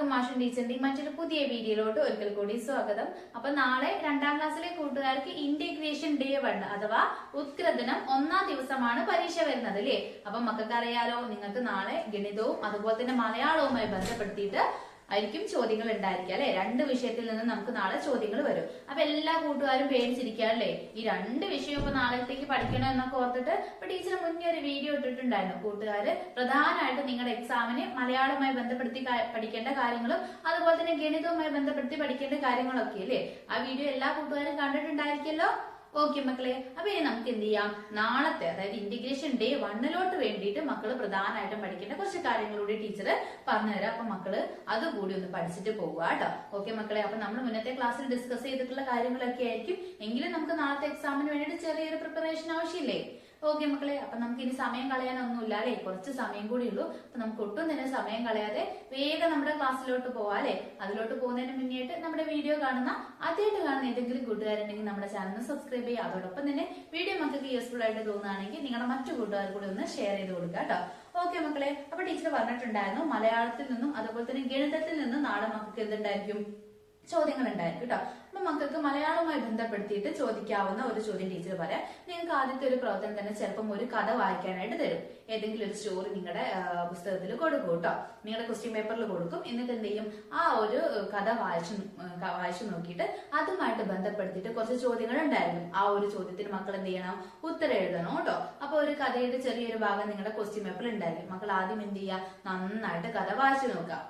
എല്ലാവർക്കും മാഷൻ ടീച്ചറിന്റെ മറ്റൊരു പുതിയ വീഡിയോയിലോട്ട് ഒരിക്കൽ കൂടി സ്വാഗതം. അപ്പൊ നാളെ 2ാം ക്ലാസ്സിലെ കൂട്ടുകാർക്ക് ഇന്റഗ്രേഷൻ ഡേ 1 അഥവാ ഉത്കൃതനം 1ാം ദിവസമാണ് പരീക്ഷ വരുന്നത് അല്ലേ. അപ്പൊ മക്കൾക്ക് അറിയാലോ, നിങ്ങൾക്ക് നാളെ ഗണിതവും അതുപോലെ തന്നെ മലയാളവുമായി ബന്ധപ്പെടുത്തിയിട്ട് ആയിരിക്കും ചോദ്യങ്ങൾ ഉണ്ടായിരിക്കുക അല്ലെ. 2 വിഷയത്തിൽ നിന്ന് നമുക്ക് നാളെ ചോദ്യങ്ങൾ വരും. അപ്പൊ എല്ലാ കൂട്ടുകാരും പേടിച്ചിരിക്കുക അല്ലേ. ഈ 2 വിഷയം ഇപ്പൊ നാളത്തേക്ക് പഠിക്കണം എന്നൊക്കെ ഓർത്തിട്ട് ഇപ്പൊ ടീച്ചർ മുന്നേ ഒരു വീഡിയോ ഇട്ടിട്ടുണ്ടായിരുന്നു. കൂട്ടുകാര് പ്രധാനമായിട്ട് നിങ്ങളുടെ എക്സാമിന് മലയാളവുമായി ബന്ധപ്പെടുത്തി പഠിക്കേണ്ട കാര്യങ്ങളും അതുപോലെ തന്നെ ഗണിതവുമായി ബന്ധപ്പെടുത്തി പഠിക്കേണ്ട കാര്യങ്ങളൊക്കെ അല്ലേ. ആ വീഡിയോ എല്ലാ കൂട്ടുകാരും കണ്ടിട്ടുണ്ടായിരിക്കല്ലോ. ഓക്കെ മക്കളെ, അപ്പൊ ഇനി നമുക്ക് എന്ത് ചെയ്യാം, നാളത്തെ അതായത് ഇന്റഗ്രേഷൻ ഡേ 1 വേണ്ടിയിട്ട് മക്കള് പ്രധാനമായിട്ടും പഠിക്കേണ്ട കുറച്ച് കാര്യങ്ങളൂടെ ടീച്ചർ പറഞ്ഞുതരാം. അപ്പൊ മക്കള് അതുകൂടി ഒന്ന് പഠിച്ചിട്ട് പോവുക കേട്ടോ. ഓക്കെ മക്കളെ, അപ്പൊ നമ്മൾ മുന്നത്തെ ക്ലാസ്സിൽ ഡിസ്കസ് ചെയ്തിട്ടുള്ള കാര്യങ്ങളൊക്കെ ആയിരിക്കും. എങ്കിലും നമുക്ക് നാളത്തെ എക്സാമിന് വേണ്ടിയിട്ട് ചെറിയൊരു പ്രിപ്പറേഷൻ ആവശ്യമില്ലേ. ഓക്കെ മക്കളെ, അപ്പൊ നമുക്ക് ഇനി സമയം കളയാനൊന്നുമില്ല അല്ലെ. കുറച്ച് സമയം കൂടി ഉള്ളൂ. അപ്പൊ നമുക്ക് ഒട്ടും തന്നെ സമയം കളയാതെ വേഗം നമ്മുടെ ക്ലാസ്സിലോട്ട് പോവാം അല്ലെ. അതിലോട്ട് പോകുന്നതിന് മുന്നേറ്റ് നമ്മുടെ വീഡിയോ ആദ്യമായിട്ട് കാണുന്ന ഏതെങ്കിലും കൂട്ടുകാരുണ്ടെങ്കിൽ നമ്മുടെ ചാനൽ സബ്സ്ക്രൈബ് ചെയ്യുക. അതോടൊപ്പം തന്നെ വീഡിയോ മക്കൾക്ക് യൂസ്ഫുൾ ആയിട്ട് തോന്നുകയാണെങ്കിൽ നിങ്ങളുടെ മറ്റു കൂട്ടുകാർ കൂടി ഒന്ന് ഷെയർ ചെയ്ത് കൊടുക്കുക കേട്ടോ. ഓക്കെ മക്കളെ, അപ്പൊ ടീച്ചർ പറഞ്ഞിട്ടുണ്ടായിരുന്നു മലയാളത്തിൽ നിന്നും അതുപോലെ തന്നെ ഗണിതത്തിൽ നിന്നും നാളെ മക്കൾക്ക് എന്തുണ്ടായിരിക്കും, ചോദ്യങ്ങൾ ഉണ്ടായിരിക്കും കേട്ടോ. അപ്പൊ മക്കൾക്ക് മലയാളവുമായി ബന്ധപ്പെടുത്തിയിട്ട് ചോദിക്കാവുന്ന ഒരു ചോദ്യം ടീച്ചർ പറയാം. നിങ്ങൾക്ക് ആദ്യത്തെ ഒരു പ്രവർത്തനം തന്നെ ചിലപ്പം ഒരു കഥ വായിക്കാനായിട്ട് തരും. ഏതെങ്കിലും ഒരു സ്റ്റോറി നിങ്ങളുടെ പുസ്തകത്തിൽ കൊടുക്കും കേട്ടോ. നിങ്ങളുടെ ക്വസ്റ്റ്യൻ പേപ്പറിൽ കൊടുക്കും. എന്നിട്ട് എന്ത് ചെയ്യും, ആ ഒരു കഥ വായിച്ചു നോക്കിയിട്ട് അതുമായിട്ട് ബന്ധപ്പെടുത്തിയിട്ട് കുറച്ച് ചോദ്യങ്ങൾ ഉണ്ടായിരിക്കും. ആ ഒരു ചോദ്യത്തിന് മക്കൾ എന്ത് ചെയ്യണം, ഉത്തരം എഴുതണം കേട്ടോ. അപ്പൊ ഒരു കഥയുടെ ചെറിയൊരു ഭാഗം നിങ്ങളുടെ ക്വസ്റ്റ്യൻ പേപ്പറിൽ ഉണ്ടായിരിക്കും. മക്കൾ ആദ്യം എന്ത് ചെയ്യുക, നന്നായിട്ട് കഥ വായിച്ചു നോക്കുക.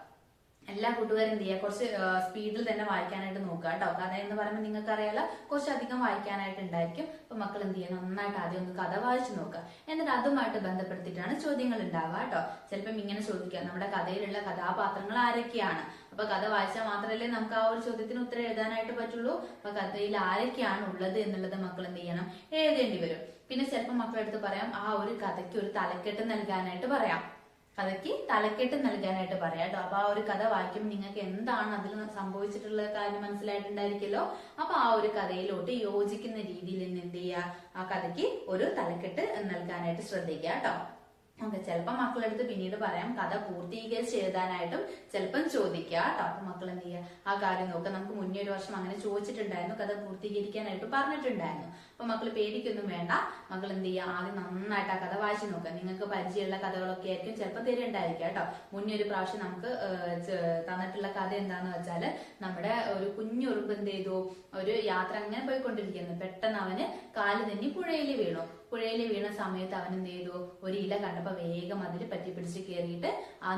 എല്ലാ കൂട്ടുകാരും എന്ത് ചെയ്യുക, കുറച്ച് സ്പീഡിൽ തന്നെ വായിക്കാനായിട്ട് നോക്കുക കേട്ടോ. കഥ എന്ന് പറയുമ്പോൾ നിങ്ങൾക്ക് അറിയാലോ, കുറച്ചധികം വായിക്കാനായിട്ട് ഉണ്ടായിരിക്കും. അപ്പൊ മക്കൾ എന്ത് ചെയ്യുക, നന്നായിട്ട് ആദ്യം ഒന്ന് കഥ വായിച്ചു നോക്കുക. എന്നിട്ട് അതുമായിട്ട് ബന്ധപ്പെടുത്തിയിട്ടാണ് ചോദ്യങ്ങൾ ഉണ്ടാവുക കേട്ടോ. ചിലപ്പം ഇങ്ങനെ ചോദിക്കുക, നമ്മുടെ കഥയിലുള്ള കഥാപാത്രങ്ങൾ ആരൊക്കെയാണ്. അപ്പൊ കഥ വായിച്ചാൽ മാത്രമല്ലേ നമുക്ക് ആ ഒരു ചോദ്യത്തിന് ഉത്തരം എഴുതാനായിട്ട് പറ്റുള്ളൂ. അപ്പൊ കഥയിൽ ആരൊക്കെയാണ് ഉള്ളത് എന്നുള്ളത് മക്കൾ എന്ത് ചെയ്യണം, എഴുതേണ്ടി വരും. പിന്നെ ചിലപ്പോൾ മക്കളെടുത്ത് പറയാം, ആ ഒരു കഥയ്ക്ക് ഒരു തലക്കെട്ട് നൽകാനായിട്ട് പറയാം. കഥയ്ക്ക് തലക്കെട്ട് നൽകാനായിട്ട് പറയാം കേട്ടോ. അപ്പൊ ആ ഒരു കഥ വായിക്കുമ്പോൾ നിങ്ങൾക്ക് എന്താണ് അതിൽ സംഭവിച്ചിട്ടുള്ള കാര്യം മനസ്സിലായിട്ടുണ്ടായിരിക്കല്ലോ. അപ്പൊ ആ ഒരു കഥയിലോട്ട് യോജിക്കുന്ന രീതിയിൽ നിന്ന് എന്ത് ചെയ്യുക, ആ കഥയ്ക്ക് ഒരു തലക്കെട്ട് നൽകാനായിട്ട് ശ്രദ്ധിക്കുക കേട്ടോ. ഓക്കെ, ചിലപ്പോൾ മക്കളെടുത്ത് പിന്നീട് പറയാം കഥ പൂർത്തീകരിച്ച് എഴുതാനായിട്ടും ചിലപ്പം ചോദിക്കുക കേട്ടോ. അപ്പൊ മക്കൾ എന്ത് ചെയ്യുക, ആ കാര്യം നോക്കുക. നമുക്ക് മുന്നേ ഒരു വർഷം അങ്ങനെ ചോദിച്ചിട്ടുണ്ടായിരുന്നു, കഥ പൂർത്തീകരിക്കാനായിട്ട് പറഞ്ഞിട്ടുണ്ടായിരുന്നു. അപ്പൊ മക്കൾ പേടിക്കൊന്നും വേണ്ട. മക്കൾ എന്ത് ചെയ്യുക, ആദ്യം നന്നായിട്ട് ആ കഥ വായിച്ചു നോക്കുക. നിങ്ങൾക്ക് പരിചയമുള്ള കഥകളൊക്കെ ആയിരിക്കും ചിലപ്പോൾ തരുന്നുണ്ടായിരിക്കും കേട്ടോ. മുന്നേ ഒരു പ്രാവശ്യം നമുക്ക് തന്നിട്ടുള്ള കഥ എന്താന്ന് വെച്ചാല്, നമ്മുടെ ഒരു കുഞ്ഞുറുമ്പ് എന്ത് ചെയ്തു, ഒരു യാത്ര അങ്ങനെ പോയിക്കൊണ്ടിരിക്കുന്നു. പെട്ടെന്ന് അവന് കാല് തെന്നി പുഴയിൽ വീണു. പുഴയിൽ വീണ സമയത്ത് അവൻ എന്ത് ചെയ്തു, ഒരു ഇല കണ്ടപ്പോ വേഗം അതിൽ പറ്റി പിടിച്ച് കയറിയിട്ട് ആ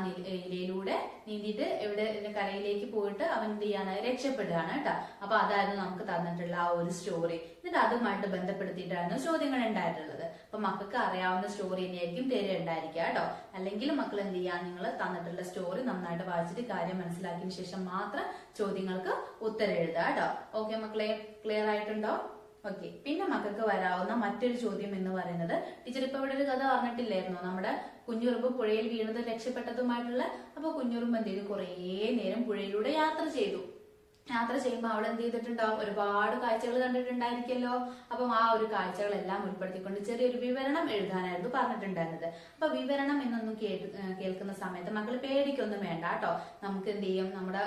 ഇലയിലൂടെ നീന്തിയിട്ട് എവിടെ കരയിലേക്ക് പോയിട്ട് അവൻ എന്ത് ചെയ്യാണ്, രക്ഷപ്പെടുകയാണ് കേട്ടോ. അപ്പൊ അതായിരുന്നു നമുക്ക് തന്നിട്ടുള്ള ആ ഒരു സ്റ്റോറി. എന്നിട്ട് അതുമായിട്ട് ബന്ധപ്പെടുത്തിയിട്ടായിരുന്നു ചോദ്യങ്ങൾ ഉണ്ടായിട്ടുള്ളത്. അപ്പൊ മക്കൾക്ക് അറിയാവുന്ന സ്റ്റോറി തന്നെയായിരിക്കും തരുന്നുണ്ടായിരിക്കുക കേട്ടോ. അല്ലെങ്കിൽ മക്കൾ എന്ത് ചെയ്യാ, നിങ്ങൾ തന്നിട്ടുള്ള സ്റ്റോറി നന്നായിട്ട് വായിച്ചിട്ട് കാര്യം മനസ്സിലാക്കിയതിനു ശേഷം മാത്രം ചോദ്യങ്ങൾക്ക് ഉത്തരം എഴുതുക കേട്ടോ. ഓക്കെ മക്കളെ, ക്ലിയർ ആയിട്ടുണ്ടോ? ഓക്കെ, പിന്നെ മക്കൾക്ക് വരാവുന്ന മറ്റൊരു ചോദ്യം എന്ന് പറയുന്നത്, ടീച്ചർ ഇപ്പൊ ഇവിടെ ഒരു കഥ പറഞ്ഞിട്ടില്ലായിരുന്നോ, നമ്മുടെ കുഞ്ഞുറുമ്പ് പുഴയിൽ വീണത് രക്ഷപ്പെട്ടതുമായിട്ടുള്ള. അപ്പൊ കുഞ്ഞുറുമ്പ് എന്ത് ചെയ്തു, കുറേ നേരം പുഴയിലൂടെ യാത്ര ചെയ്തു. യാത്ര ചെയ്യുമ്പോൾ അവിടെ എന്ത് ചെയ്തിട്ടുണ്ടാവും, ഒരുപാട് കാഴ്ചകൾ കണ്ടിട്ടുണ്ടായിരിക്കല്ലോ. അപ്പം ആ ഒരു കാഴ്ചകളെല്ലാം ഉൾപ്പെടുത്തിക്കൊണ്ട് ചെറിയൊരു വിവരണം എഴുതാനായിരുന്നു പറഞ്ഞിട്ടുണ്ടായിരുന്നത്. അപ്പൊ വിവരണം എന്നൊന്നും കേൾക്കുന്ന സമയത്ത് മക്കൾ പേടിക്കൊന്നും വേണ്ട കേട്ടോ. നമുക്ക് എന്ത് ചെയ്യും, നമ്മുടെ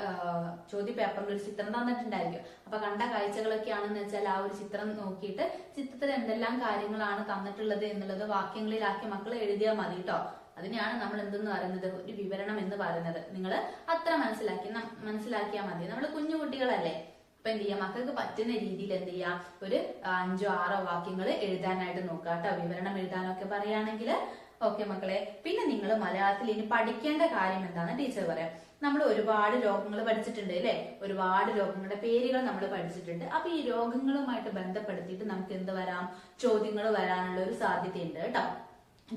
ചോദ്യ പേപ്പറിൽ ഒരു ചിത്രം തന്നിട്ടുണ്ടായിരിക്കും. അപ്പൊ കണ്ട കാഴ്ചകളൊക്കെ ആണെന്ന് വെച്ചാൽ ആ ഒരു ചിത്രം നോക്കിയിട്ട് ചിത്രത്തിൽ എന്തെല്ലാം കാര്യങ്ങളാണ് തന്നിട്ടുള്ളത് എന്നുള്ളത് വാക്യങ്ങളിലാക്കി മക്കൾ എഴുതിയാൽ മതി കേട്ടോ. അതിനെയാണ് നമ്മൾ എന്തെന്ന് പറയുന്നത്, ഒരു വിവരണം എന്ന് പറയുന്നത്. നിങ്ങൾ അത്ര മനസ്സിലാക്കിയാൽ മതി. നമ്മൾ കുഞ്ഞു കുട്ടികളല്ലേ. അപ്പൊ എന്ത് ചെയ്യാം, മക്കൾക്ക് പറ്റുന്ന രീതിയിൽ എന്ത് ചെയ്യാം, ഒരു 5-6 വാക്യങ്ങൾ എഴുതാനായിട്ട് നോക്കുക കേട്ടോ. വിവരണം എഴുതാനൊക്കെ പറയുകയാണെങ്കിൽ. ഓക്കെ മക്കളെ, പിന്നെ നിങ്ങൾ മലയാളത്തിൽ ഇനി പഠിക്കേണ്ട കാര്യം എന്താണെന്ന് ടീച്ചർ പറയാം. നമ്മൾ ഒരുപാട് രോഗങ്ങൾ പഠിച്ചിട്ടുണ്ട് അല്ലെ. ഒരുപാട് രോഗങ്ങളുടെ പേരുകൾ നമ്മൾ പഠിച്ചിട്ടുണ്ട്. അപ്പൊ ഈ രോഗങ്ങളുമായിട്ട് ബന്ധപ്പെടുത്തിയിട്ട് നമുക്ക് എന്ത് വരാം, ചോദ്യങ്ങൾ വരാനുള്ള ഒരു സാധ്യതയുണ്ട് കേട്ടോ.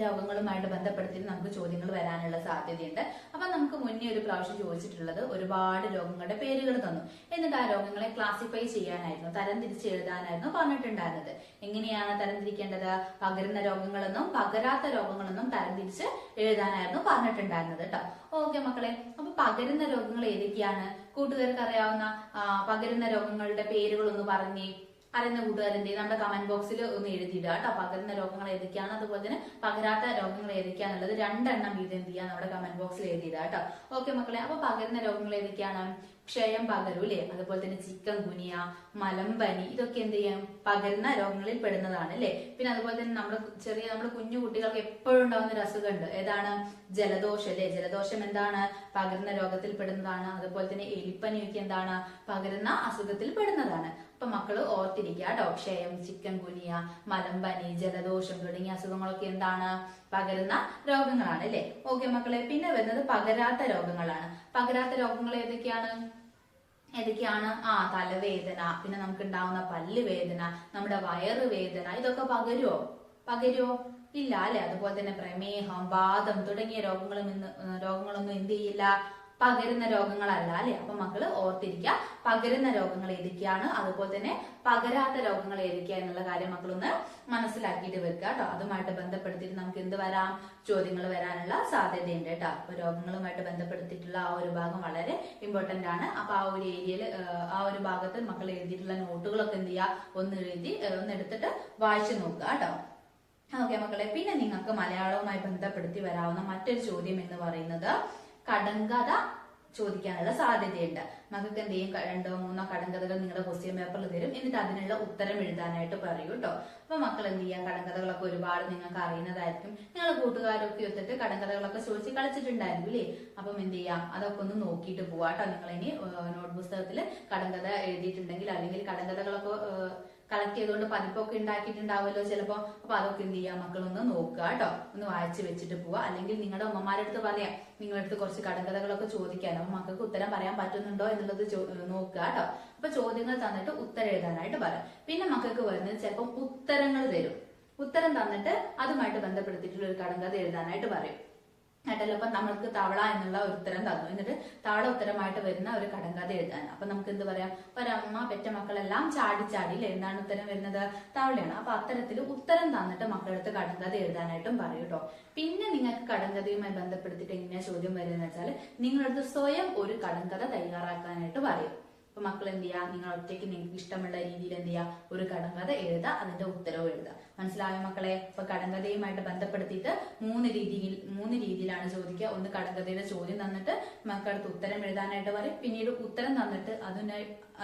രോഗങ്ങളുമായിട്ട് ബന്ധപ്പെടുത്തിയിട്ട് നമുക്ക് ചോദ്യങ്ങൾ വരാനുള്ള സാധ്യതയുണ്ട്. അപ്പൊ നമുക്ക് മുന്നേ ഒരു പ്രാവശ്യം ചോദിച്ചിട്ടുള്ളത് ഒരുപാട് രോഗങ്ങളുടെ പേരുകൾ തന്നു. എന്നിട്ട് ആ രോഗങ്ങളെ ക്ലാസിഫൈ ചെയ്യാനായിരുന്നു, തരംതിരിച്ച് എഴുതാനായിരുന്നു പറഞ്ഞിട്ടുണ്ടായിരുന്നത്. എങ്ങനെയാണ് തരംതിരിക്കേണ്ടത്, പകരുന്ന രോഗങ്ങളെന്നും പകരാത്ത രോഗങ്ങളെന്നും തരംതിരിച്ച് എഴുതാനായിരുന്നു പറഞ്ഞിട്ടുണ്ടായിരുന്നത് കേട്ടോ. ഓക്കെ മക്കളെ, അപ്പൊ പകരുന്ന രോഗങ്ങൾ ഏതൊക്കെയാണ്, കൂട്ടുകാർക്ക് അറിയാവുന്ന പകരുന്ന രോഗങ്ങളുടെ പേരുകളൊന്ന് പറഞ്ഞേ. അറിയുന്ന കൂട്ടുകാരന്റെ നമ്മുടെ കമന്റ് ബോക്സിൽ ഒന്ന് എഴുതിയിടുക കേട്ടോ. പകരുന്ന രോഗങ്ങൾ ഏതൊക്കെയാണ്, അതുപോലെ തന്നെ പകരാത്ത രോഗങ്ങൾ ഏതൊക്കെയാണുള്ളത് 2 എണ്ണം വീതം എന്ത് ചെയ്യാൻ നമ്മുടെ കമന്റ് ബോക്സിൽ എഴുതിയിടുക കേട്ടോ. ഓക്കെ മക്കളെ, അപ്പൊ പകരുന്ന രോഗങ്ങൾ ഏതൊക്കെയാണ്? ക്ഷയം പകരും അല്ലെ, അതുപോലെ തന്നെ ചിക്കൻ ഗുനിയ, മലമ്പനി, ഇതൊക്കെ എന്ത് ചെയ്യാം പകരുന്ന രോഗങ്ങളിൽ പെടുന്നതാണ് അല്ലെ. പിന്നെ അതുപോലെ തന്നെ നമ്മുടെ കുഞ്ഞു കുട്ടികൾക്ക് എപ്പോഴും ഉണ്ടാവുന്ന ഒരു അസുഖമുണ്ട്, ഏതാണ്? ജലദോഷം അല്ലെ. ജലദോഷം എന്താണ്? പകരുന്ന രോഗത്തിൽ പെടുന്നതാണ്. അതുപോലെ തന്നെ എലിപ്പനിയൊക്കെ എന്താണ്? പകരുന്ന അസുഖത്തിൽ പെടുന്നതാണ്. അപ്പൊ മക്കള് ഓർത്തിരിക്കുക കേട്ടോ. ക്ഷയം, ചിക്കൻ ഗുനിയ, മലമ്പനി, ജലദോഷം തുടങ്ങിയ അസുഖങ്ങളൊക്കെ എന്താണ്? പകരുന്ന രോഗങ്ങളാണ് അല്ലെ. ഓക്കെ മക്കളെ, പിന്നെ വരുന്നത് പകരാത്ത രോഗങ്ങളാണ്. പകരാത്ത രോഗങ്ങൾ ഏതൊക്കെയാണ്? തലവേദന, പിന്നെ നമുക്ക് ഉണ്ടാവുന്ന പല്ല് വേദന, നമ്മുടെ വയറ് വേദന, ഇതൊക്കെ പകരുവോ? ഇല്ല അല്ലെ. അതുപോലെ തന്നെ പ്രമേഹം, വാദം തുടങ്ങിയ രോഗങ്ങളൊന്നും എന്ത് ചെയ്യില്ല, പകരുന്ന രോഗങ്ങളല്ല അല്ലെ. അപ്പൊ മക്കള് ഓർത്തിരിക്കുക പകരുന്ന രോഗങ്ങൾ ഏതൊക്കെയാണ്, അതുപോലെ തന്നെ പകരാത്ത രോഗങ്ങൾ ഏതൊക്കെയാ എന്നുള്ള കാര്യം മക്കളൊന്ന് മനസ്സിലാക്കിയിട്ട് വെക്കുക കേട്ടോ. അതുമായിട്ട് ബന്ധപ്പെടുത്തിയിട്ട് നമുക്ക് എന്ത് വരാം, ചോദ്യങ്ങൾ വരാനുള്ള സാധ്യതയുണ്ട് കേട്ടോ. അപ്പൊ രോഗങ്ങളുമായിട്ട് ബന്ധപ്പെടുത്തിയിട്ടുള്ള ആ ഒരു ഭാഗം വളരെ ഇമ്പോർട്ടന്റ് ആണ്. അപ്പൊ ആ ഒരു ഏരിയയിൽ ആ ഒരു ഭാഗത്ത് മക്കൾ എഴുതിയിട്ടുള്ള നോട്ടുകളൊക്കെ എന്ത് ചെയ്യുക, ഒന്ന് എടുത്തിട്ട് വായിച്ചു നോക്കുക കേട്ടോ. ഓക്കെ മക്കളെ, പിന്നെ നിങ്ങൾക്ക് മലയാളവുമായി ബന്ധപ്പെടുത്തി വരാവുന്ന മറ്റൊരു ചോദ്യം എന്ന് പറയുന്നത് കടങ്കഥ ചോദിക്കാനുള്ള സാധ്യതയുണ്ട്. മക്കൾക്ക് എന്ത് ചെയ്യും, 2-3 കടങ്കഥകൾ നിങ്ങളുടെ ക്വസ്റ്റ്യൻ പേപ്പറിൽ തരും, എന്നിട്ട് അതിനുള്ള ഉത്തരം എഴുതാനായിട്ട് പറയൂ കേട്ടോ. അപ്പൊ മക്കൾ എന്ത് ചെയ്യാം, കടങ്കഥകളൊക്കെ ഒരുപാട് നിങ്ങൾക്ക് അറിയുന്നതായിരിക്കും. നിങ്ങളെ കൂട്ടുകാരൊക്കെ ഒത്തിട്ട് കടങ്കഥകളൊക്കെ ചോദിച്ച് കളിച്ചിട്ടുണ്ടായിരിക്കും അല്ലേ. അപ്പം എന്ത് ചെയ്യാം, അതൊക്കെ ഒന്ന് നോക്കിയിട്ട് പോവാട്ടോ. നിങ്ങൾ ഇനി നോട്ട് പുസ്തകത്തിൽ കടങ്കഥ എഴുതിയിട്ടുണ്ടെങ്കിൽ, അല്ലെങ്കിൽ കടങ്കഥകളൊക്കെ കളക്ട് ചെയ്തുകൊണ്ട് പതിപ്പൊക്കെ ഉണ്ടാക്കിയിട്ടുണ്ടാവുമല്ലോ ചിലപ്പോ. അപ്പൊ അതൊക്കെ എന്ത് ചെയ്യാം, മക്കളൊന്ന് നോക്കുക കേട്ടോ. ഒന്ന് വായിച്ചു വെച്ചിട്ട് പോവുക. അല്ലെങ്കിൽ നിങ്ങളുടെ ഉമ്മമാരുടെ അടുത്ത് പറയാം, നിങ്ങളുടെ അടുത്ത് കുറച്ച് കടങ്കഥകളൊക്കെ ചോദിക്കാൻ, അപ്പൊ മക്കൾക്ക് ഉത്തരം പറയാൻ പറ്റുന്നുണ്ടോ എന്നുള്ളത് നോക്കുക കേട്ടോ. അപ്പൊ ചോദ്യങ്ങൾ തന്നിട്ട് ഉത്തരം എഴുതാനായിട്ട് പറയാം. പിന്നെ മക്കൾക്ക് വരുന്നത് ചിലപ്പോൾ ഉത്തരങ്ങൾ തരും. ഉത്തരം തന്നിട്ട് അതുമായിട്ട് ബന്ധപ്പെടുത്തിയിട്ടുള്ള ഒരു കടങ്കഥ എഴുതാനായിട്ട് പറയും കേട്ടല്ലോ. അപ്പൊ നമ്മൾക്ക് തവള എന്നുള്ള ഒരു ഉത്തരം തന്നു, എന്നിട്ട് തവള ഉത്തരമായിട്ട് വരുന്ന ഒരു കടങ്കഥ എഴുതാൻ. അപ്പൊ നമുക്ക് എന്ത് പറയാം, ഒരമ്മ പെറ്റ മക്കളെല്ലാം ചാടി എന്താണ് ഉത്തരം വരുന്നത്, തവളയാണ്. അപ്പൊ അത്തരത്തിൽ ഉത്തരം തന്നിട്ട് മക്കളടുത്ത് കടങ്കഥ എഴുതാനായിട്ടും പറയും കേട്ടോ. പിന്നെ നിങ്ങൾക്ക് കടങ്കഥയുമായി ബന്ധപ്പെടുത്തിയിട്ട് എങ്ങനെയാ ചോദ്യം വരുന്നത് വെച്ചാൽ, നിങ്ങളടുത്ത് സ്വയം ഒരു കടങ്കഥ തയ്യാറാക്കാനായിട്ട് പറയും. അപ്പൊ മക്കൾ എന്ത് ചെയ്യുക, നിങ്ങൾ ഒറ്റയ്ക്ക് നിങ്ങൾക്ക് ഇഷ്ടമുള്ള രീതിയിൽ എന്ത് ചെയ്യുക, ഒരു കടങ്കഥ എഴുതുക, അതിന്റെ ഉത്തരവും എഴുതുക. മനസ്സിലായോ മക്കളെ? അപ്പൊ കടങ്കഥയുമായിട്ട് ബന്ധപ്പെടുത്തിയിട്ട് മൂന്ന് രീതിയിലാണ് ചോദിക്കുക. ഒന്ന് കടങ്കഥയുടെ ചോദ്യം തന്നിട്ട് മക്കളടുത്ത് ഉത്തരം എഴുതാനായിട്ട് പറയും. പിന്നീട് ഉത്തരം തന്നിട്ട്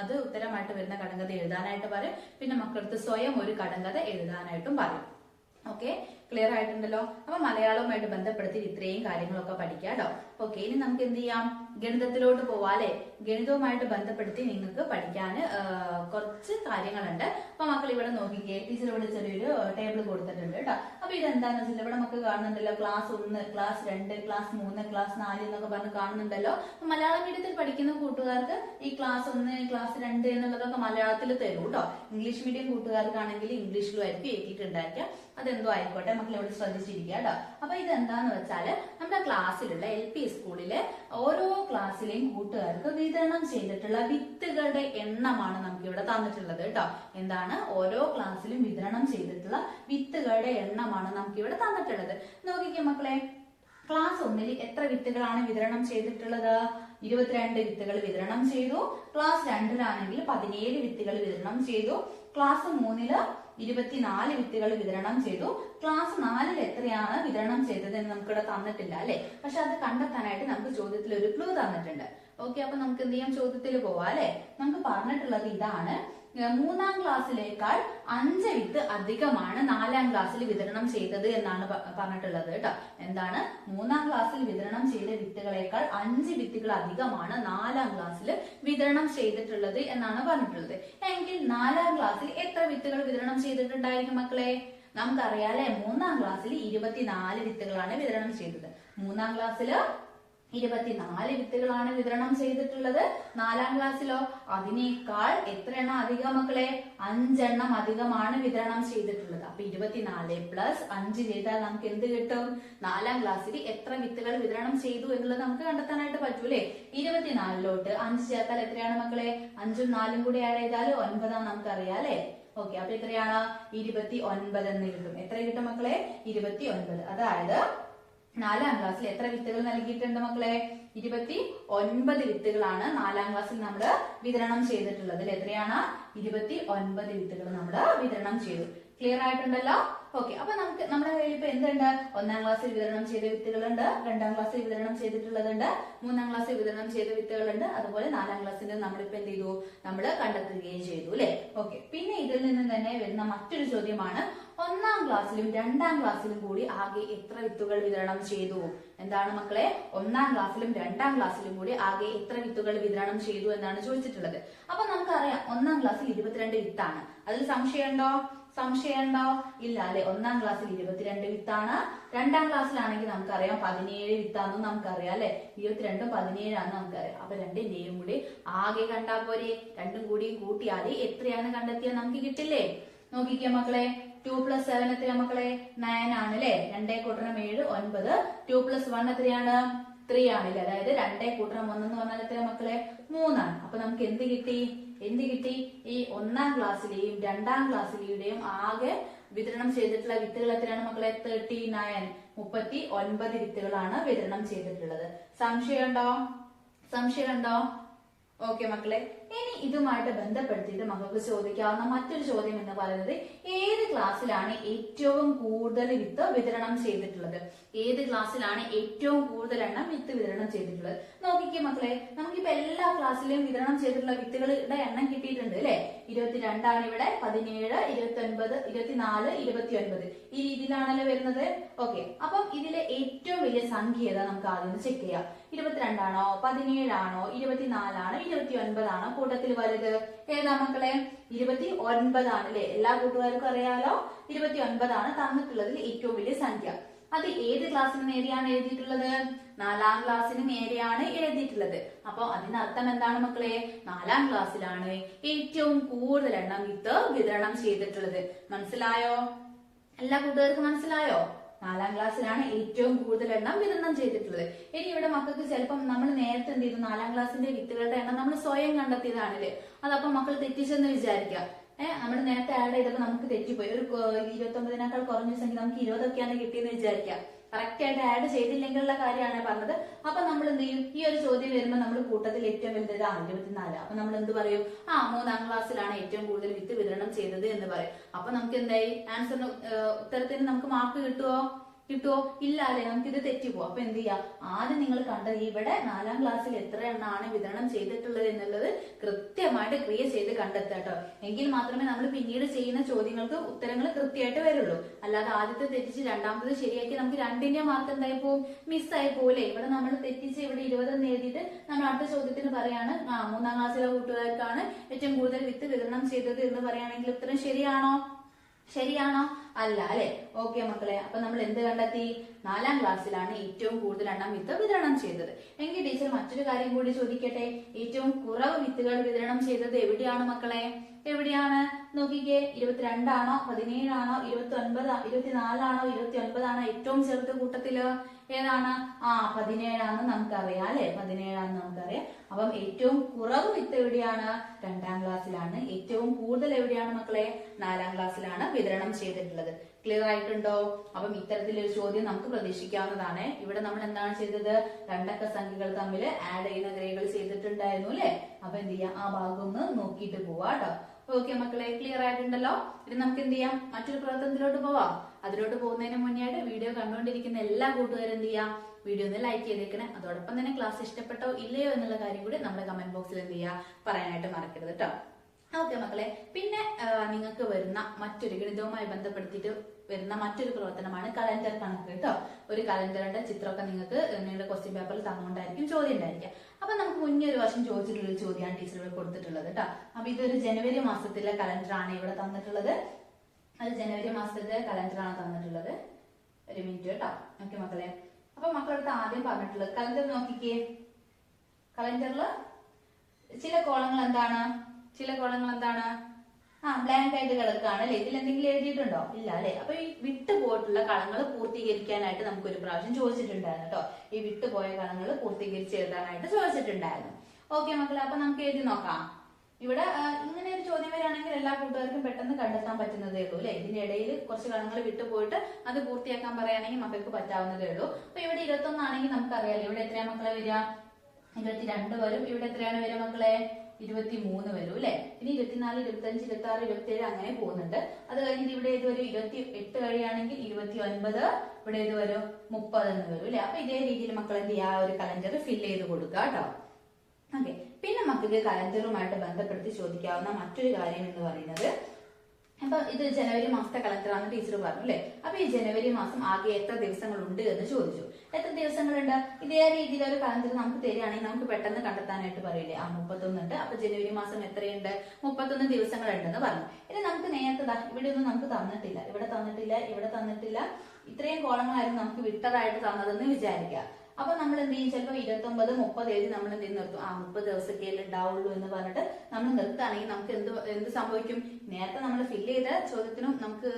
അത് ഉത്തരമായിട്ട് വരുന്ന കടങ്കഥ എഴുതാനായിട്ട് പറയും. പിന്നെ മക്കളടുത്ത് സ്വയം ഒരു കടങ്കഥ എഴുതാനായിട്ടും പറയും. ഓക്കെ, ക്ലിയർ ആയിട്ടുണ്ടല്ലോ. അപ്പൊ മലയാളവുമായിട്ട് ബന്ധപ്പെടുത്തി ഇത്രയും കാര്യങ്ങളൊക്കെ പഠിക്കാം കേട്ടോ. ഓക്കെ, ഇനി നമുക്ക് എന്ത് ചെയ്യാം, ഗണിതത്തിലോട്ട് പോവാല്ലേ. ഗണിതവുമായിട്ട് ബന്ധപ്പെടുത്തി നിങ്ങൾക്ക് പഠിക്കാൻ കുറച്ച് കാര്യങ്ങളുണ്ട്. അപ്പൊ മക്കൾ ഇവിടെ നോക്കിക്കേ, ടീച്ചർ ഇവിടെ ചെറിയൊരു ടേബിൾ കൊടുത്തിട്ടുണ്ട് കേട്ടോ. അപ്പൊ ഇതെന്താന്ന് വെച്ചാൽ ഇവിടെ നമുക്ക് കാണുന്നുണ്ടല്ലോ, ക്ലാസ് 1, ക്ലാസ് 2, ക്ലാസ് 3, ക്ലാസ് 4 എന്നൊക്കെ പറഞ്ഞ് കാണുന്നുണ്ടല്ലോ. മലയാളം മീഡിയത്തിൽ പഠിക്കുന്ന കൂട്ടുകാർക്ക് ഈ ക്ലാസ് 1, ക്ലാസ് 2 എന്നുള്ളതൊക്കെ മലയാളത്തിൽ തരും കേട്ടോ. ഇംഗ്ലീഷ് മീഡിയം കൂട്ടുകാർക്കാണെങ്കിൽ ഇംഗ്ലീഷിലും ആയിരിക്കും എഴുതിയിട്ടുണ്ടായിരിക്കാം. അതെന്തോ ആയിക്കോട്ടെ, മക്കൾ ഇവിടെ ശ്രദ്ധിച്ചിരിക്കുക കേട്ടോ. അപ്പൊ ഇതെന്താന്ന് വെച്ചാല്, നമ്മുടെ ക്ലാസ്സിലുള്ള LP സ്കൂളിലെ ഓരോ ക്ലാസ്സിലെയും കൂട്ടുകാർക്ക് വിതരണം ചെയ്തിട്ടുള്ള വിത്തുകളുടെ എണ്ണമാണ് നമുക്ക് ഇവിടെ തന്നിട്ടുള്ളത് കേട്ടോ. എന്താണ്, ഓരോ ക്ലാസ്സിലും വിതരണം ചെയ്തിട്ടുള്ള വിത്തുകളുടെ എണ്ണമാണ് നമുക്ക് ഇവിടെ തന്നിട്ടുള്ളത്. നോക്കിക്കേ മക്കളെ, ക്ലാസ് 1 എത്ര വിത്തുകളാണ് വിതരണം ചെയ്തിട്ടുള്ളത്? 22 വിത്തുകൾ വിതരണം ചെയ്തു. ക്ലാസ് 2 17 വിത്തുകൾ വിതരണം ചെയ്തു. ക്ലാസ് 3 24 വിത്തുകൾ വിതരണം ചെയ്തു. ക്ലാസ് 4 എത്രയാണ് വിതരണം ചെയ്തത് എന്ന് നമുക്കിവിടെ തന്നിട്ടില്ല അല്ലെ. പക്ഷെ അത് കണ്ടെത്താനായിട്ട് നമുക്ക് ചോദ്യത്തിൽ ഒരു ക്ലൂ തന്നിട്ടുണ്ട്. ഓക്കെ, അപ്പൊ നമുക്ക് എന്ത് ചെയ്യാം, ചോദ്യത്തിൽ പോവാം അല്ലെ. നമുക്ക് പറഞ്ഞിട്ടുള്ളത് ഇതാണ്, 3-ാം ക്ലാസ്സിലേക്കാൾ 5 വിത്ത് അധികമാണ് 4-ാം ക്ലാസ്സിൽ വിതരണം ചെയ്തത് എന്നാണ് പറഞ്ഞിട്ടുള്ളത് കേട്ടോ. എന്താണ്, 3-ാം ക്ലാസ്സിൽ വിതരണം ചെയ്ത വിത്തുകളേക്കാൾ 5 വിത്തുകൾ അധികമാണ് 4-ാം ക്ലാസ്സിൽ വിതരണം ചെയ്തിട്ടുള്ളത് എന്നാണ് പറഞ്ഞിട്ടുള്ളത്. എങ്കിൽ 4-ാം ക്ലാസ്സിൽ എത്ര വിത്തുകൾ വിതരണം ചെയ്തിട്ടുണ്ടായിരിക്കും മക്കളെ? നമുക്കറിയാലേ, 3-ാം ക്ലാസ്സിൽ 24 വിത്തുകളാണ് വിതരണം ചെയ്തത്. 3-ാം ക്ലാസ്സില് 24 വിത്തുകളാണ് വിതരണം ചെയ്തിട്ടുള്ളത്. 4-ാം ക്ലാസ്സിലോ അതിനേക്കാൾ എത്ര എണ്ണം അധികം മക്കളെ? 5 എണ്ണം അധികമാണ് വിതരണം ചെയ്തിട്ടുള്ളത്. അപ്പൊ 24 + 5 ചെയ്താൽ നമുക്ക് എന്ത് കിട്ടും? 4-ാം ക്ലാസ്സിൽ എത്ര വിത്തുകൾ വിതരണം ചെയ്തു എന്നുള്ളത് നമുക്ക് കണ്ടെത്താനായിട്ട് പറ്റൂലേ. 24ലോട്ട് 5 ചേർത്താൽ എത്രയാണ് മക്കളെ? 5ഉം 4ഉം കൂടി ആഡ് ചെയ്താൽ 9 നമുക്കറിയാം അല്ലെ. ഓക്കെ, അപ്പൊ എത്രയാണ്? 29 എന്ന് കിട്ടും. എത്ര കിട്ടും മക്കളെ? 29. അതായത് 4-ാം ക്ലാസ്സിൽ എത്ര വിത്തുകൾ നൽകിയിട്ടുണ്ട് മക്കളെ? 29 വിത്തുകളാണ് 4ാം ക്ലാസ്സിൽ നമ്മൾ വിതരണം ചെയ്തിട്ടുള്ളത്. എത്രയാണ്? 29 വിത്തുകൾ നമ്മൾ വിതരണം ചെയ്തു. ക്ലിയർ ആയിട്ടുണ്ടല്ലോ? ഓക്കെ. അപ്പൊ നമുക്ക് നമ്മുടെ കയ്യിൽ ഇപ്പൊ എന്തുണ്ട്? 1ാം ക്ലാസ്സിൽ വിതരണം ചെയ്ത വിത്തുകളുണ്ട്, 2ാം ക്ലാസ്സിൽ വിതരണം ചെയ്തിട്ടുള്ളതുണ്ട്, 3ാം ക്ലാസ്സിൽ വിതരണം ചെയ്ത വിത്തുകളുണ്ട്, അതുപോലെ 4ാം ക്ലാസ്സിന്റെ നമ്മളിപ്പോ എന്ത് ചെയ്തു? നമ്മൾ കണ്ടെത്തുകയും ചെയ്തു അല്ലെ? ഓക്കെ. പിന്നെ ഇതിൽ നിന്ന് തന്നെ വരുന്ന മറ്റൊരു ചോദ്യമാണ്, 1ാം ക്ലാസ്സിലും 2ാം ക്ലാസ്സിലും കൂടി ആകെ എത്ര വിത്തുകൾ വിതരണം ചെയ്തു? എന്താണ് മക്കളെ? 1ാം ക്ലാസ്സിലും 2ാം ക്ലാസ്സിലും കൂടി ആകെ എത്ര വിത്തുകൾ വിതരണം ചെയ്തു എന്നാണ് ചോദിച്ചിട്ടുള്ളത്. അപ്പൊ നമുക്കറിയാം 1ാം ക്ലാസ്സിൽ 22 വിത്താണ്. അതിൽ സംശയമുണ്ടോ? ഇല്ല അല്ലെ? 1ാം ക്ലാസ്സിൽ 22 വിത്താണ്. 2ാം ക്ലാസ്സിലാണെങ്കിൽ നമുക്കറിയാം 17 വിത്താണെന്ന് നമുക്കറിയാം അല്ലെ? 22ഉം 17 ആണെന്ന് നമുക്കറിയാം. അപ്പൊ രണ്ടിന്റെയും കൂടി ആകെ കണ്ടാൽ പോരെ? രണ്ടും കൂടിയും കൂട്ടിയാൽ എത്രയാണ് കണ്ടെത്തിയാൽ നമുക്ക് കിട്ടില്ലേ? നോക്കിക്കേ മക്കളെ, 2 + 7 എത്രയാ മക്കളെ? 9 ആണ് അല്ലെ? 2 × 7 9. 2 + 1 എത്രയാണ്? 3 ആണല്ലേ? അതായത് 2 × 1 എന്ന് പറഞ്ഞാൽ എത്രയാ മക്കളെ? 3 ആണ്. അപ്പൊ നമുക്ക് എന്ത് കിട്ടി? ഈ 1ാം ക്ലാസ്സിലെയും 2ാം ക്ലാസ്സിലെയും ആകെ വിതരണം ചെയ്തിട്ടുള്ള വിത്തുകൾ എത്രയാണ് മക്കളെ? 39 വിത്തുകളാണ് വിതരണം ചെയ്തിട്ടുള്ളത്. സംശയമുണ്ടോ? ഓക്കെ മക്കളെ. ഇനി ഇതുമായിട്ട് ബന്ധപ്പെടുത്തിയിട്ട് മക്കൾക്ക് ചോദിക്കാവുന്ന മറ്റൊരു ചോദ്യം എന്ന് പറയുന്നത്, ഏത് ക്ലാസ്സിലാണ് ഏറ്റവും കൂടുതൽ വിത്ത് വിതരണം ചെയ്തിട്ടുള്ളത്? ഏത് ക്ലാസ്സിലാണ് ഏറ്റവും കൂടുതൽ എണ്ണം വിത്ത് വിതരണം ചെയ്തിട്ടുള്ളത്? നോക്കിക്കേ മക്കളെ, നമുക്കിപ്പോ എല്ലാ ക്ലാസ്സിലും വിതരണം ചെയ്തിട്ടുള്ള വിത്തുകളുടെ എണ്ണം കിട്ടിയിട്ടുണ്ട് അല്ലെ? 22 ആണ് ഇവിടെ, 17, 29, 24, 29 ഈ രീതിയിലാണല്ലോ വരുന്നത്. ഓക്കെ. അപ്പം ഇതിലെ ഏറ്റവും വലിയ സംഖ്യ ഏതാ? നമുക്ക് ആദ്യം ചെക്ക് ചെയ്യാം. 22 ആണോ, 17 ആണോ, 24 ആണോ, 29 ആണോ? കൂട്ടത്തിൽ വലുത് ഏതാ മക്കളെ? 29 ആണ് അല്ലെ? എല്ലാ കൂട്ടുകാർക്കും അറിയാലോ, 29 ആണ് തന്നിട്ടുള്ളതിൽ ഏറ്റവും വലിയ സംഖ്യ. അത് ഏത് ക്ലാസ്സിന് നേരെയാണ് എഴുതിയിട്ടുള്ളത്? 4ാം ക്ലാസ്സിന് നേരെയാണ് എഴുതിയിട്ടുള്ളത്. അപ്പൊ അതിനർത്ഥം എന്താണ് മക്കളെ? 4ാം ക്ലാസ്സിലാണ് ഏറ്റവും കൂടുതൽ എണ്ണം വിത്ത് വിതരണം ചെയ്തിട്ടുള്ളത്. മനസ്സിലായോ? എല്ലാ കൂട്ടുകാർക്കും മനസ്സിലായോ? 4ാം ക്ലാസ്സിലാണ് ഏറ്റവും കൂടുതൽ എണ്ണം വിതരണം ചെയ്തിട്ടുള്ളത്. ഇനി ഇവിടെ മക്കൾക്ക് ചിലപ്പം നമ്മൾ നേരത്തെ എന്ത് ചെയ്തു? 4ാം ക്ലാസ്സിന്റെ വിത്തുകളുടെ എണ്ണം നമ്മൾ സ്വയം കണ്ടെത്തിയതാണല്ലേ? അതപ്പം മക്കൾ തെറ്റിച്ചെന്ന് വിചാരിക്കാം. നമ്മൾ നേരത്തെ ആഡ് ചെയ്തപ്പോൾ നമുക്ക് തെറ്റിപ്പോയി. ഒരു 29നേക്കാൾ കുറഞ്ഞ സംഖ്യ നമുക്ക് 20 ഒക്കെയാണ് കിട്ടിയെന്ന് വിചാരിക്കാം. കറക്റ്റ് ആയിട്ട് ആഡ് ചെയ്തില്ലെങ്കിലുള്ള കാര്യമാണ് പറഞ്ഞത്. അപ്പൊ നമ്മൾ എന്ത് ചെയ്യും? ഈ ഒരു ചോദ്യം വരുമ്പോൾ നമ്മൾ കൂട്ടത്തിൽ ഏറ്റവും വലുത് 24. അപ്പൊ നമ്മൾ എന്ത് പറയും? 3ാം ക്ലാസ്സിലാണ് ഏറ്റവും കൂടുതൽ വിത്ത് വിതരണം ചെയ്തത് എന്ന് പറയും. അപ്പൊ നമുക്ക് എന്തായി? ആൻസറിന് ഉത്തരത്തിന് നമുക്ക് മാർക്ക് കിട്ടുമോ? ഇല്ല അല്ലെ? നമുക്കിത് തെറ്റിപ്പോകും. അപ്പൊ എന്ത് ചെയ്യാം? ആദ്യം നിങ്ങൾ കണ്ടത് ഇവിടെ 4ാം ക്ലാസ്സിൽ എത്ര എണ്ണമാണ് വിതരണം ചെയ്തിട്ടുള്ളത് എന്നുള്ളത് കൃത്യമായിട്ട് ക്രിയ ചെയ്ത് കണ്ടെത്താട്ടോ. എങ്കിൽ മാത്രമേ നമ്മൾ പിന്നീട് ചെയ്യുന്ന ചോദ്യങ്ങൾക്ക് ഉത്തരങ്ങൾ കൃത്യമായിട്ട് വരുള്ളൂ. അല്ലാതെ ആദ്യത്തെ തെറ്റിച്ച് രണ്ടാമത് ശരിയാക്കി നമുക്ക് രണ്ടിന്റെ മാർക്ക് എന്തായി പോവും? മിസ്സായി പോലെ. ഇവിടെ നമ്മൾ തെറ്റിച്ച് ഇവിടെ 20 എന്ന് എഴുതിയിട്ട് നമ്മൾ അടുത്ത ചോദ്യത്തിന് പറയാണ് 3ാം ക്ലാസ്സിലെ കൂട്ടുകാർക്കാണ് ഏറ്റവും കൂടുതൽ വിത്ത് വിതരണം ചെയ്തത് എന്ന് പറയുകയാണെങ്കിൽ ഉത്തരം ശരിയാണോ? അല്ല അല്ലെ? ഓക്കെ മക്കളെ. അപ്പൊ നമ്മൾ എന്ത് കണ്ടെത്തി? 4ാം ക്ലാസ്സിലാണ് ഏറ്റവും കൂടുതൽ എണ്ണം വിത്ത് വിതരണം ചെയ്തത്. എങ്കിൽ ടീച്ചർ മറ്റൊരു കാര്യം കൂടി ചോദിക്കട്ടെ. ഏറ്റവും കുറവ് വിത്തുകൾ വിതരണം ചെയ്തത് എവിടെയാണ് മക്കളെ? എവിടെയാണ്? നോക്കിക്കേ. 22 ആണോ, 17 ആണോ, 29, 24 ആണോ, 29 ആണോ? ഏറ്റവും ചെറുത്ത കൂട്ടത്തില് ഏതാണ്? 17 ആണെന്ന് നമുക്കറിയാം അല്ലെ? 17 ആണെന്ന് നമുക്കറിയാം. അപ്പം ഏറ്റവും കുറവ് വിത്ത് എവിടെയാണ്? 2ാം ക്ലാസ്സിലാണ്. ഏറ്റവും കൂടുതൽ എവിടെയാണ് മക്കളെ? 4ാം ക്ലാസ്സിലാണ് വിതരണം ചെയ്തിട്ടുള്ളത്. ക്ലിയർ ആയിട്ടുണ്ടോ? അപ്പം ഇത്തരത്തിലൊരു ചോദ്യം നമുക്ക് പ്രതീക്ഷിക്കാവുന്നതാണ്. ഇവിടെ നമ്മൾ എന്താണ് ചെയ്തത്? രണ്ടക്ക സംഖ്യകൾ തമ്മിൽ ആഡ് ചെയ്യുന്ന ക്രിയകൾ ചെയ്തിട്ടുണ്ടായിരുന്നു അല്ലെ? അപ്പൊ എന്ത് ചെയ്യാം? ആ ഭാഗം ഒന്ന് നോക്കിയിട്ട് പോവാ കേട്ടോ. ഓക്കെ മക്കളെ, ക്ലിയർ ആയിട്ടുണ്ടല്ലോ? ഇനി നമുക്ക് എന്ത് ചെയ്യാം? മറ്റൊരു പ്രവർത്തനത്തിലോട്ട് പോവാം. അതിലോട്ട് പോകുന്നതിന് മുന്നേയായിട്ട് വീഡിയോ കണ്ടുകൊണ്ടിരിക്കുന്ന എല്ലാ കൂട്ടുകാരും എന്ത് ചെയ്യാം? വീഡിയോ ഒന്ന് ലൈക്ക് ചെയ്തേക്കണേ. അതോടൊപ്പം തന്നെ ക്ലാസ് ഇഷ്ടപ്പെട്ടോ ഇല്ലയോ എന്നുള്ള കാര്യം കൂടി നമ്മുടെ കമന്റ് ബോക്സിൽ എന്ത് ചെയ്യുക? പറയാനായിട്ട് മറക്കരുത് കേട്ടോ. ഓക്കെ മക്കളെ, പിന്നെ നിങ്ങൾക്ക് വരുന്ന മറ്റൊരു ഗണിതവുമായി ബന്ധപ്പെടുത്തിയിട്ട് വരുന്ന മറ്റൊരു പ്രവർത്തനമാണ് കലണ്ടർ കണക്ക് കേട്ടോ. ഒരു കലണ്ടറിന്റെ ചിത്രമൊക്കെ നിങ്ങൾക്ക് നിങ്ങളുടെ ക്വസ്റ്റ്യൻ പേപ്പറിൽ തന്നുകൊണ്ടായിരിക്കും ചോദ്യം ഉണ്ടായിരിക്കുക. അപ്പൊ നമുക്ക് മുന്നേ ഒരു വർഷം ചോദിച്ചിട്ടുള്ള ചോദ്യമാണ് ടീച്ചറുകൾ കൊടുത്തിട്ടുള്ളത് കേട്ടോ. അപ്പൊ ഇതൊരു ജനുവരി മാസത്തിലെ കലണ്ടറാണ് ഇവിടെ തന്നിട്ടുള്ളത്. അത് ജനുവരി മാസത്തിലെ കലണ്ടറാണ് തന്നിട്ടുള്ളത്. ഒരു മിനിറ്റ് കേട്ടോ. ഓക്കെ മക്കളെ, അപ്പൊ മക്കളടുത്ത് ആദ്യം പറഞ്ഞിട്ടുള്ളത് കലണ്ടർ നോക്കിക്കേ. കലണ്ടറിൽ ചില കോളങ്ങൾ എന്താണ്? ബ്ലാങ്ക് ആയിട്ട് കിടക്കുകയാണ് അല്ലെ? ഇതിൽ എന്തെങ്കിലും എഴുതിയിട്ടുണ്ടോ? ഇല്ല അല്ലെ? അപ്പൊ ഈ വിട്ടുപോയിട്ടുള്ള കളങ്ങൾ പൂർത്തീകരിക്കാനായിട്ട് നമുക്ക് ഒരു പ്രാവശ്യം ചോദിച്ചിട്ടുണ്ടായിരുന്നു കേട്ടോ. ഈ വിട്ടുപോയ കളങ്ങൾ പൂർത്തീകരിച്ച് എഴുതാനായിട്ട് ചോദിച്ചിട്ടുണ്ടായിരുന്നു. ഓക്കെ മക്കളെ, അപ്പൊ നമുക്ക് എഴുതി നോക്കാം. ഇവിടെ ഇങ്ങനെ ഒരു ചോദ്യം വരികയാണെങ്കിൽ എല്ലാ കൂട്ടുകാർക്കും പെട്ടെന്ന് കണ്ടെത്താൻ പറ്റുന്നതേ ഉള്ളൂ അല്ലെ? ഇതിന്റെ ഇടയിൽ കുറച്ച് കളങ്ങൾ വിട്ടുപോയിട്ട് അത് പൂർത്തിയാക്കാൻ പറയുകയാണെങ്കിൽ മക്കൾക്ക് പറ്റാവുന്നതേ ഉള്ളൂ. അപ്പൊ ഇവിടെ 21 ആണെങ്കിൽ നമുക്കറിയാലോ ഇവിടെ എത്രയാ മക്കളെ വരിക? 22 വരും. ഇവിടെ എത്രയാണ് വരും മക്കളെ? 23 വരും അല്ലെ. ഇനി 24, 25, 26, 27 അങ്ങനെ പോകുന്നുണ്ട്. അത് കഴിഞ്ഞിട്ട് ഇവിടെ ഏത് വരും? 28 കഴിയാണെങ്കിൽ 29, ഇവിടെ ഏത് വരും? 30 എന്ന് വരും അല്ലെ. അപ്പൊ ഇതേ രീതിയിൽ മക്കൾ എന്ത് ചെയ്യുക? ഒരു കലണ്ടർ ഫില്ല് ചെയ്ത് കൊടുക്കുക കേട്ടോ. ഓക്കെ. പിന്നെ മക്കൾക്ക് കലണ്ടറുമായിട്ട് ബന്ധപ്പെടുത്തി ചോദിക്കാവുന്ന മറ്റൊരു കാര്യം എന്ന് പറയുന്നത്, അപ്പൊ ഇത് ജനുവരി മാസത്തെ കലണ്ടറാണ് ടീച്ചർ പറഞ്ഞു അല്ലെ. അപ്പൊ ഈ ജനുവരി മാസം ആകെ എത്ര ദിവസങ്ങളുണ്ട് എന്ന് ചോദിച്ചു. എത്ര ദിവസങ്ങളുണ്ട്? ഇതേ രീതിയിൽ ഒരു കലണ്ടർ നമുക്ക് തരികയാണെങ്കിൽ നമുക്ക് പെട്ടെന്ന് കണ്ടെത്താനായിട്ട് പറയില്ലേ? 31 ഉണ്ട്. അപ്പൊ ജനുവരി മാസം എത്രയുണ്ട്? 31 ദിവസങ്ങളുണ്ടെന്ന് പറഞ്ഞു. ഇനി നമുക്ക് നേരത്തെ ഇവിടെ ഒന്നും നമുക്ക് തന്നിട്ടില്ല, ഇവിടെ തന്നിട്ടില്ല, ഇവിടെ തന്നിട്ടില്ല. ഇത്രയും കോളങ്ങളായിരുന്നു നമുക്ക് വിട്ടതായിട്ട് തന്നതെന്ന് വിചാരിക്കുക. അപ്പൊ നമ്മൾ എന്ത് ചെയ്യും? ചിലപ്പോൾ 29, 30 എഴുതി നമ്മൾ എന്ത് ചെയ്യും? നിർത്തും. 30 ദിവസമൊക്കെ ഉണ്ടാവുള്ളൂ എന്ന് പറഞ്ഞിട്ട് നമ്മൾ നിർത്തുകയാണെങ്കിൽ നമുക്ക് എന്ത് സംഭവിക്കും? നേരത്തെ നമ്മൾ ഫില്ല് ചെയ്ത ചോദ്യത്തിനും നമുക്ക്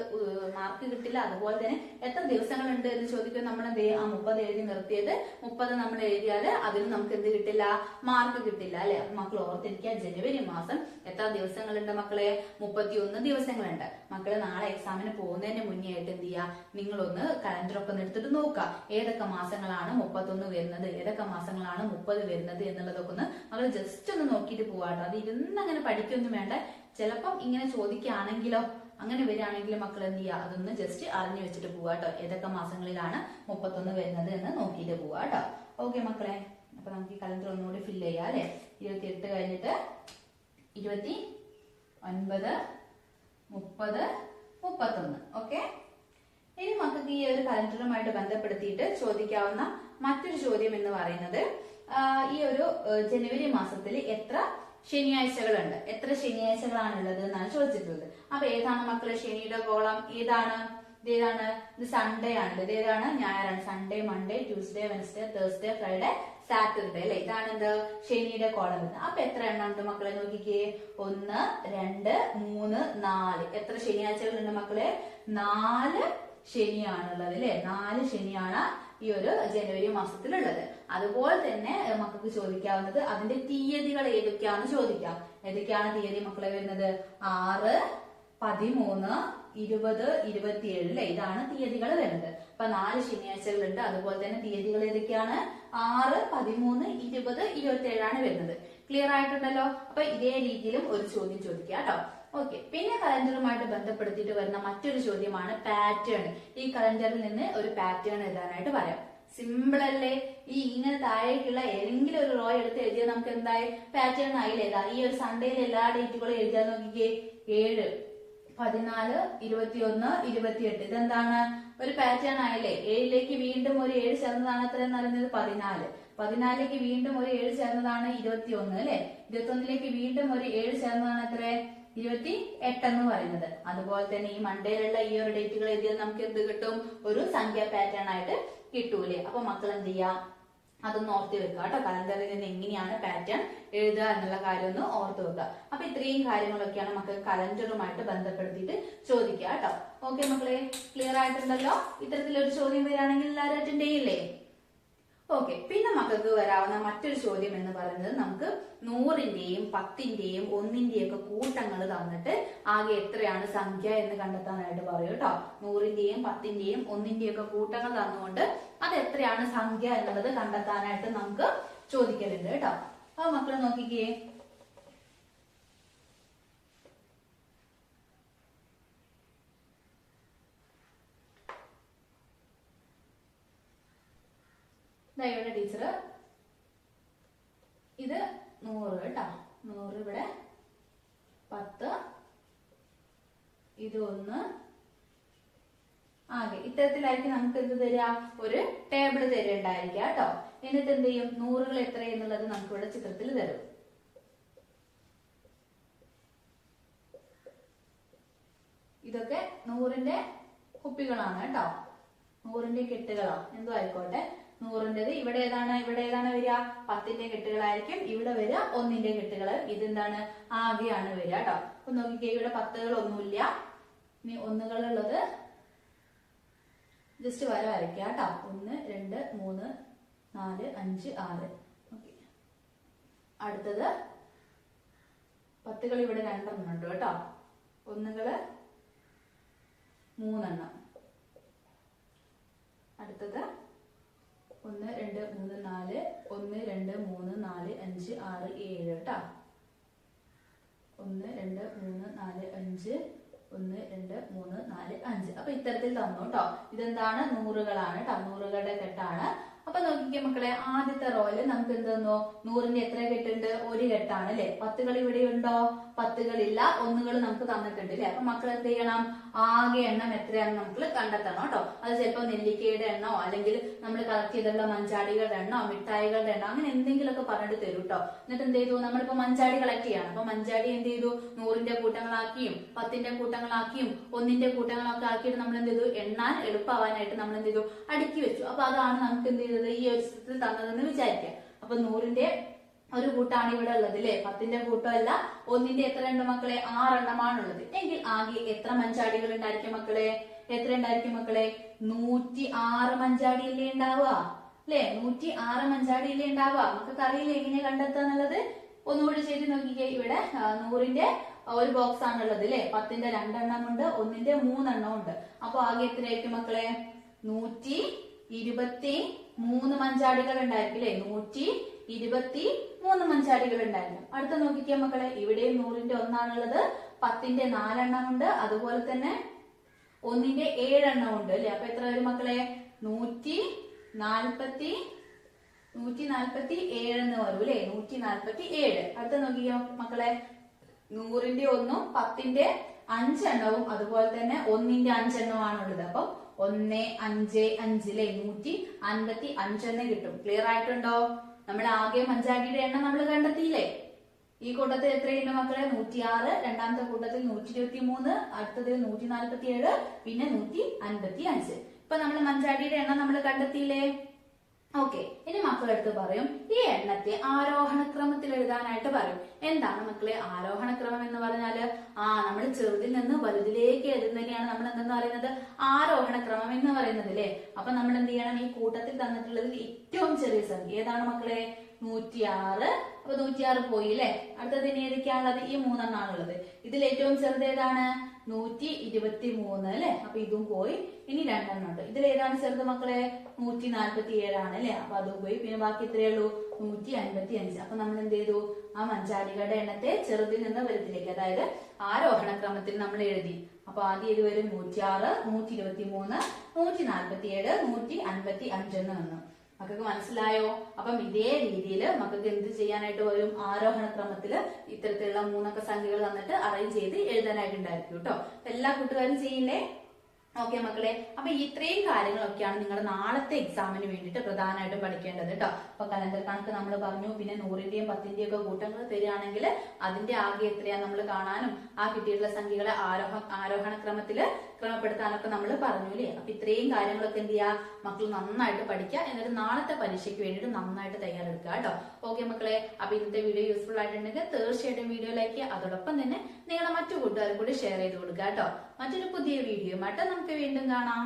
മാർക്ക് കിട്ടില്ല. അതുപോലെ തന്നെ എത്ര ദിവസങ്ങളുണ്ട് എന്ന് ചോദിക്കും. നമ്മൾ എന്ത് ചെയ്യും? 30 എഴുതി നിർത്തിയത് 30 നമ്മൾ എഴുതിയാൽ അതിന് നമുക്ക് എന്ത് കിട്ടില്ല? മാർക്ക് കിട്ടില്ല അല്ലെ. അപ്പൊ മക്കൾ ഓർത്തിരിക്കുക, ജനുവരി മാസം എത്ര ദിവസങ്ങളുണ്ട് മക്കളെ? 31 ദിവസങ്ങളുണ്ട്. മക്കള് നാളെ എക്സാമിന് പോകുന്നതിന് മുന്നേ ആയിട്ട് എന്ത് ചെയ്യുക? നിങ്ങളൊന്ന് കലണ്ടറൊക്കെ എടുത്തിട്ട് നോക്കുക. ഏതൊക്കെ മാസങ്ങളാണ് 31 വരുന്നത്, ഏതൊക്കെ മാസങ്ങളാണ് 30 വരുന്നത് എന്നുള്ളതൊക്കെ ഒന്ന് മക്കൾ ജസ്റ്റ് ഒന്ന് നോക്കിയിട്ട് പോവാട്ടോ. അത് ഇരുന്നങ്ങനെ പഠിക്കൊന്നും വേണ്ട. ചിലപ്പം ഇങ്ങനെ ചോദിക്കുകയാണെങ്കിലോ, അങ്ങനെ വരികയാണെങ്കിലും മക്കൾ എന്ത് ചെയ്യുക? അതൊന്ന് ജസ്റ്റ് അറിഞ്ഞു വെച്ചിട്ട് പോവാട്ടോ. ഏതൊക്കെ മാസങ്ങളിലാണ് 31 വരുന്നത് എന്ന് നോക്കിയിട്ട് പോവാട്ടോ. ഓക്കെ മക്കളെ. അപ്പൊ നമുക്ക് ഈ കലണ്ടർ ഒന്നുകൂടി ഫില്ല് ചെയ്യാം അല്ലെ. 28 കഴിഞ്ഞിട്ട് 29, 30, 31. ഓക്കെ. ഇനി മക്കൾക്ക് ഈ ഒരു കലണ്ടറുമായിട്ട് ബന്ധപ്പെടുത്തിയിട്ട് ചോദിക്കാവുന്ന മറ്റൊരു ചോദ്യം എന്ന് പറയുന്നത്, ഈ ഒരു ജനുവരി മാസത്തിൽ എത്ര ശനിയാഴ്ചകളുണ്ട്? എത്ര ശനിയാഴ്ചകളാണുള്ളത് എന്നാണ് ചോദിച്ചിട്ടുള്ളത്. അപ്പൊ ഏതാണ് മക്കളെ ശനിയുടെ കോളം? ഏതാണ്? ഇത് സൺഡേ ആണ്. ഇത് ഏതാണ്? ഞായറാണ്. Sunday, Monday, Tuesday, Wednesday, Thursday, Friday, Saturday അല്ലെ. ഇതാണ് എന്ത്? ശനിയുടെ കോളം വരുന്നത്. അപ്പൊ എത്ര എണ്ണം ഉണ്ട് മക്കളെ? നോക്കിക്കേ. 1, 2, 3, 4. എത്ര ശനിയാഴ്ചകളുണ്ട് മക്കളെ? 4 ശനിയാണുള്ളത് അല്ലെ. 4 ശനിയാണ് ഈ ഒരു ജനുവരി മാസത്തിലുള്ളത്. അതുപോലെ തന്നെ മക്കൾക്ക് ചോദിക്കാവുന്നത് അതിന്റെ തീയതികൾ ഏതൊക്കെയാണെന്ന് ചോദിക്കാം. ഏതൊക്കെയാണ് തീയതി മക്കളെ വരുന്നത്? 6, 13, 20, 27 അല്ലെ. ഇതാണ് തീയതികൾ വരുന്നത്. അപ്പൊ 4 ശനിയാഴ്ചകളുണ്ട്. അതുപോലെ തന്നെ തീയതികൾ ഏതൊക്കെയാണ്? 6, 13, 20, 27 വരുന്നത്. ക്ലിയർ ആയിട്ടുണ്ടല്ലോ. അപ്പൊ ഇതേ രീതിയിലും ഒരു ചോദ്യം ചോദിക്കാം കേട്ടോ. ഓക്കെ. പിന്നെ കലണ്ടറുമായിട്ട് ബന്ധപ്പെടുത്തിയിട്ട് വരുന്ന മറ്റൊരു ചോദ്യമാണ് പാറ്റേൺ. ഈ കലണ്ടറിൽ നിന്ന് ഒരു പാറ്റേൺ എഴുതാനായിട്ട് പറയാം. സിമ്പിൾ അല്ലേ? ഈ ഇങ്ങനെ താഴേക്കുള്ള ഏതെങ്കിലും ഒരു റോ എടുത്ത് എഴുതിയാൽ നമുക്ക് എന്തായി? പാറ്റേൺ ആയില്ലേ? ഈ ഒരു സൺഡേയിൽ എല്ലാ ഡേറ്റുകളും എഴുതിയാൽ നോക്കിക്കേ. 7, 14, 21, 28. ഇതെന്താണ്? ഒരു പാറ്റേൺ ആയില്ലേ? 7ലേക്ക് വീണ്ടും ഒരു 7 ചേർന്നതാണ് എത്രയെന്ന് പറയുന്നത്? 14. 14ലേക്ക് വീണ്ടും ഒരു 7 ചേർന്നതാണ് 21 അല്ലെ. 21ലേക്ക് വീണ്ടും ഒരു 7 ചേർന്നതാണ് എത്ര? 28 എന്ന് പറയുന്നത്. അതുപോലെ തന്നെ ഈ മൺഡേയിലുള്ള ഈ ഒരു ഡേറ്റുകൾ എഴുതിയാൽ നമുക്ക് എന്ത് കിട്ടും? ഒരു സംഖ്യ പാറ്റേൺ ആയിട്ട് കിട്ടൂലേ. അപ്പൊ മക്കൾ എന്ത് ചെയ്യാം? അതൊന്ന് ഓർത്ത് വെക്കുക കേട്ടോ. കലണ്ടറിൽ നിന്ന് എങ്ങനെയാണ് പാറ്റേൺ എഴുതുക എന്നുള്ള കാര്യം ഒന്ന് ഓർത്ത് വെക്കുക. അപ്പൊ ഇത്രയും കാര്യങ്ങളൊക്കെയാണ് മക്കൾ കലണ്ടറുമായിട്ട് ബന്ധപ്പെടുത്തിയിട്ട് ചോദിക്കുക കേട്ടോ. ഓക്കെ മക്കളെ, ക്ലിയർ ആയിട്ടുണ്ടല്ലോ? ഇത്തരത്തിലൊരു ചോദ്യം വരികയാണെങ്കിൽ എല്ലാവരും അറ്റൻഡ് ചെയ്യില്ലേ? ഓക്കെ. പിന്നെ മക്കൾക്ക് വരാവുന്ന മറ്റൊരു ചോദ്യം എന്ന് പറയുന്നത്, നമുക്ക് 100ന്റെയും 10ന്റെയും 1ന്റെയും ഒക്കെ കൂട്ടങ്ങൾ തന്നിട്ട് ആകെ എത്രയാണ് സംഖ്യ എന്ന് കണ്ടെത്താനായിട്ട് പറയും കേട്ടോ. 100ന്റെയും 10ന്റെയും 1ന്റെയും ഒക്കെ കൂട്ടങ്ങൾ തന്നുകൊണ്ട് അത് എത്രയാണ് സംഖ്യ എന്നുള്ളത് കണ്ടെത്താനായിട്ട് നമുക്ക് ചോദിക്കലുണ്ട് കേട്ടോ. അപ്പൊ മക്കളെ നോക്കിക്കേ. ഇവിടെ ടീച്ചർ ഇത് 100 കേട്ടോ. 100 ഇവിടെ 10, ഇത് 1. ആകെ ഇത്തരത്തിലായിരിക്കും നമുക്ക് എന്ത് തരിക? ഒരു ടേബിൾ തരേണ്ടായിരിക്കുക കേട്ടോ. എന്നിട്ട് എന്ത് ചെയ്യും? 100കൾ എത്ര എന്നുള്ളത് നമുക്ക് ഇവിടെ ചിത്രത്തിൽ തരും. ഇതൊക്കെ 100ന്റെ കുപ്പികളാണ് കേട്ടോ. 100ന്റെ കെട്ടുകളോ എന്തോ ആയിക്കോട്ടെ. 100ന്റേത് ഇവിടെ ഏതാണ് വരിക? 10ന്റെ കെട്ടുകളായിരിക്കും. ഇവിടെ വരിക 1ന്റെ കെട്ടുകൾ. ഇതെന്താണ്? ആകെയാണ് വരിക കേട്ടോ. അപ്പൊ നോക്കിക്കേ, ഇവിടെ 10കൾ ഒന്നുമില്ല. ഇനി 1കളുള്ളത് ജസ്റ്റ് വരയ്ക്കുക കേട്ടോ. 1, 2, 3, 4, 5, 6. ഓക്കെ. അടുത്തത് 10കൾ ഇവിടെ 2 എണ്ണം ഉണ്ട് കേട്ടോ. 1കള് 3 എണ്ണം. അടുത്തത് 1, 2, 3, 4. 1, 2, 3, 4 5 6 7 കേട്ടോ. 1 2 3 4 5 1 2 3 4 5. അപ്പൊ ഇത്തരത്തിൽ തന്നു കേട്ടോ. ഇതെന്താണ്? നൂറുകളാണ് കേട്ടോ, നൂറുകളുടെ കെട്ടാണ്. അപ്പൊ നോക്കിക്കേ മക്കളെ, ആദ്യത്തെ റോയില് നമുക്ക് എന്ത് തന്നു? 100ന്റെ എത്ര കെട്ടുണ്ട്? ഒരു കെട്ടാണ് അല്ലെ. 10കൾ ഇവിടെ ഉണ്ടോ? 10കളില്ല, 1കൾ നമുക്ക് തന്നിട്ടുണ്ട് അല്ലെ. അപ്പൊ മക്കൾ എന്ത് ചെയ്യണം? ആകെ എണ്ണം എത്രയാണെന്ന് നമുക്ക് കണ്ടെത്തണം കേട്ടോ. അത് ചിലപ്പോൾ നെല്ലിക്കയുടെ എണ്ണോ അല്ലെങ്കിൽ നമ്മൾ കളക്ട് ചെയ്തിട്ടുള്ള മഞ്ചാടികളുടെ എണ്ണോ മിഠായികളുടെ എണ്ണോ അങ്ങനെ എന്തെങ്കിലുമൊക്കെ പറഞ്ഞിട്ട് തരും കേട്ടോ. എന്നിട്ട് എന്ത് ചെയ്തു? നമ്മളിപ്പോ മഞ്ചാടി കളക്ട് ചെയ്യണം. അപ്പൊ മഞ്ചാടി എന്ത് ചെയ്തു? 100ന്റെ കൂട്ടങ്ങളാക്കിയും 10ന്റെ കൂട്ടങ്ങളാക്കിയും 1ന്റെ കൂട്ടങ്ങളൊക്കെ ആക്കിയിട്ട് നമ്മൾ എന്ത് ചെയ്തു? എണ്ണാൻ എളുപ്പമാവാനായിട്ട് നമ്മൾ എന്ത് ചെയ്തു? അടുക്കി വെച്ചു. അപ്പൊ അതാണ് നമുക്ക് എന്ത് ചെയ്തത്? ഈ ഒരു ചിത്രത്തിൽ തന്നതെന്ന് വിചാരിക്കാം. അപ്പൊ 100ന്റെ ഒരു കൂട്ടാണ് ഇവിടെ ഉള്ളത് അല്ലെ. 10ന്റെ കൂട്ടമല്ല. 1ന്റെ എത്ര ഉണ്ട് മക്കളെ? 6 എണ്ണമാണുള്ളത്. എങ്കിൽ ആകെ എത്ര മഞ്ചാടികൾ ഉണ്ടായിരിക്കും മക്കളെ? എത്ര ഉണ്ടായിരിക്കും മക്കളെ? 106 മഞ്ചാടിയല്ലേ ഉണ്ടാവുക അല്ലെ. 106 മഞ്ചാടിയല്ലേ ഉണ്ടാവുക. നമുക്ക് അറിയില്ലേ എങ്ങനെ കണ്ടെത്താന്നുള്ളത്? ഒന്നുകൂടി ചെയ്ത് നോക്കിക്കേ. ഇവിടെ 100ന്റെ ഒരു ബോക്സ് ആണുള്ളത് അല്ലെ. 10ന്റെ 2 എണ്ണം ഉണ്ട്, 1ന്റെ 3 എണ്ണം ഉണ്ട്. അപ്പൊ ആകെ എത്രയായിരിക്കും മക്കളെ? 123 മഞ്ചാടികൾ ഉണ്ടായിരിക്കും അല്ലെ. 123 മഞ്ചാടികൾ ഉണ്ടായിരിക്കും. അടുത്ത നോക്കിക്കേ മക്കളെ, ഇവിടെയും 100ന്റെ ഒന്നാണുള്ളത്, 10ന്റെ 4 എണ്ണം ഉണ്ട്, അതുപോലെ തന്നെ 1ന്റെ 7 എണ്ണം ഉണ്ട് അല്ലെ. അപ്പൊ എത്ര വരും മക്കളെ? 147 എന്ന് വരും അല്ലെ. 147. അടുത്ത നോക്കിക്കോ മക്കളെ, 100ന്റെ 1ഉം 10ന്റെ 5 എണ്ണവും അതുപോലെ തന്നെ 1ന്റെ 5 എണ്ണമാണുള്ളത്. അപ്പൊ 1 5 5 അല്ലെ. 155 എന്ന് കിട്ടും. ക്ലിയർ ആയിട്ടുണ്ടോ? നമ്മൾ ആകെ മഞ്ചാടിയുടെ എണ്ണം നമ്മൾ കണ്ടെത്തിയില്ലേ? ഈ കൂട്ടത്തിൽ എത്രയുണ്ട് മക്കളെ? 106, രണ്ടാമത്തെ കൂട്ടത്തിൽ 123, അടുത്തതിൽ 147, പിന്നെ 155. ഇപ്പൊ നമ്മൾ മഞ്ചാടിയുടെ എണ്ണം നമ്മൾ കണ്ടെത്തിയില്ലേ? ഓക്കെ. ഇനി മക്കളെടുത്ത് പറയും ഈ എണ്ണത്തെ ആരോഹണ ക്രമത്തിൽ എഴുതാനായിട്ട് പറയും. എന്താണ് മക്കളെ ആരോഹണ ക്രമം എന്ന് പറഞ്ഞാല്? നമ്മൾ ചെറുതിൽ നിന്ന് വലുതിലേക്ക് എഴുതുന്നതിനെയാണ് നമ്മൾ എന്തെന്ന് പറയുന്നത്? ആരോഹണ ക്രമം എന്ന് പറയുന്നത് അല്ലെ. അപ്പൊ നമ്മൾ എന്ത് ചെയ്യണം? ഈ കൂട്ടത്തിൽ തന്നിട്ടുള്ളതിൽ ഏറ്റവും ചെറിയ സംഖ്യ ഏതാണ് മക്കളെ? 106. അപ്പൊ 106 പോയി അല്ലെ. അടുത്തത് ഇനി ഏതൊക്കെയാണുള്ളത്? ഈ 3 എണ്ണാണുള്ളത്. ഇതിൽ ഏറ്റവും ചെറുത് ഏതാണ്? 123 അല്ലെ. അപ്പൊ ഇതും പോയി. ഇനി 2 എണ്ണം ഉണ്ട്. ഇതിൽ ഏതാണ് ചെറുത് മക്കളെ? 147 ആണ് അല്ലെ. അപ്പൊ അതും പോയി. പിന്നെ ബാക്കി എത്രയേ ഉള്ളൂ? 155. അപ്പൊ നമ്മൾ എന്ത് ചെയ്തു? ആ മഞ്ചാടികളുടെ എണ്ണത്തെ ചെറുതിൽ നിന്ന് വലുതിലേക്ക്, അതായത് ആരോഹണ ക്രമത്തിൽ നമ്മൾ എഴുതി. അപ്പൊ ആദ്യം ഇത് വരും 106, 123, 147, 155 എന്ന് വന്നു. മക്കൾക്ക് മനസ്സിലായോ? അപ്പം ഇതേ രീതിയിൽ മക്കൾക്ക് എന്ത് ചെയ്യാനായിട്ട് വരും? ആരോഹണ ക്രമത്തില് ഇത്തരത്തിലുള്ള 3 സംഖ്യകൾ തന്നിട്ട് അറേഞ്ച് ചെയ്ത് എഴുതാനായിട്ടുണ്ടായിരിക്കും കേട്ടോ. എല്ലാ കൂട്ടുകാരും ചെയ്യില്ലേ? ഓക്കെ മക്കളെ. അപ്പൊ ഇത്രയും കാര്യങ്ങളൊക്കെയാണ് നിങ്ങളുടെ നാളത്തെ എക്സാമിന് വേണ്ടിയിട്ട് പ്രധാനമായിട്ടും പഠിക്കേണ്ടത് കേട്ടോ. അപ്പൊ കലണ്ടർ കണക്ക് നമ്മൾ പറഞ്ഞു. പിന്നെ 100ന്റെയും 10ന്റെയും ഒക്കെ കൂട്ടങ്ങൾ തരികയാണെങ്കിൽ അതിന്റെ ആകെ എത്രയാ നമ്മൾ കാണാനും ആ കിട്ടിയിട്ടുള്ള സംഖ്യകളെ ആരോഹണ ക്രമത്തില് ക്രമപ്പെടുത്താനൊക്കെ നമ്മൾ പറഞ്ഞു അല്ലേ. അപ്പൊ ഇത്രയും കാര്യങ്ങളൊക്കെ എന്ത് ചെയ്യാ? മക്കൾ നന്നായിട്ട് പഠിക്കുക. എന്നിട്ട് നാളത്തെ പരീക്ഷയ്ക്ക് വേണ്ടിയിട്ട് നന്നായിട്ട് തയ്യാറെടുക്കുക കേട്ടോ. ഓക്കെ മക്കളെ. അപ്പൊ ഇന്നത്തെ വീഡിയോ യൂസ്ഫുൾ ആയിട്ടുണ്ടെങ്കിൽ തീർച്ചയായിട്ടും വീഡിയോ ലൈക്ക് ചെയ്യുക. അതോടൊപ്പം തന്നെ നിങ്ങളുടെ മറ്റു കൂട്ടുകാരും കൂടി ഷെയർ ചെയ്ത് കൊടുക്കുക കേട്ടോ. മറ്റൊരു പുതിയ വീഡിയോ ആയിട്ട് നമുക്ക് വീണ്ടും കാണാം.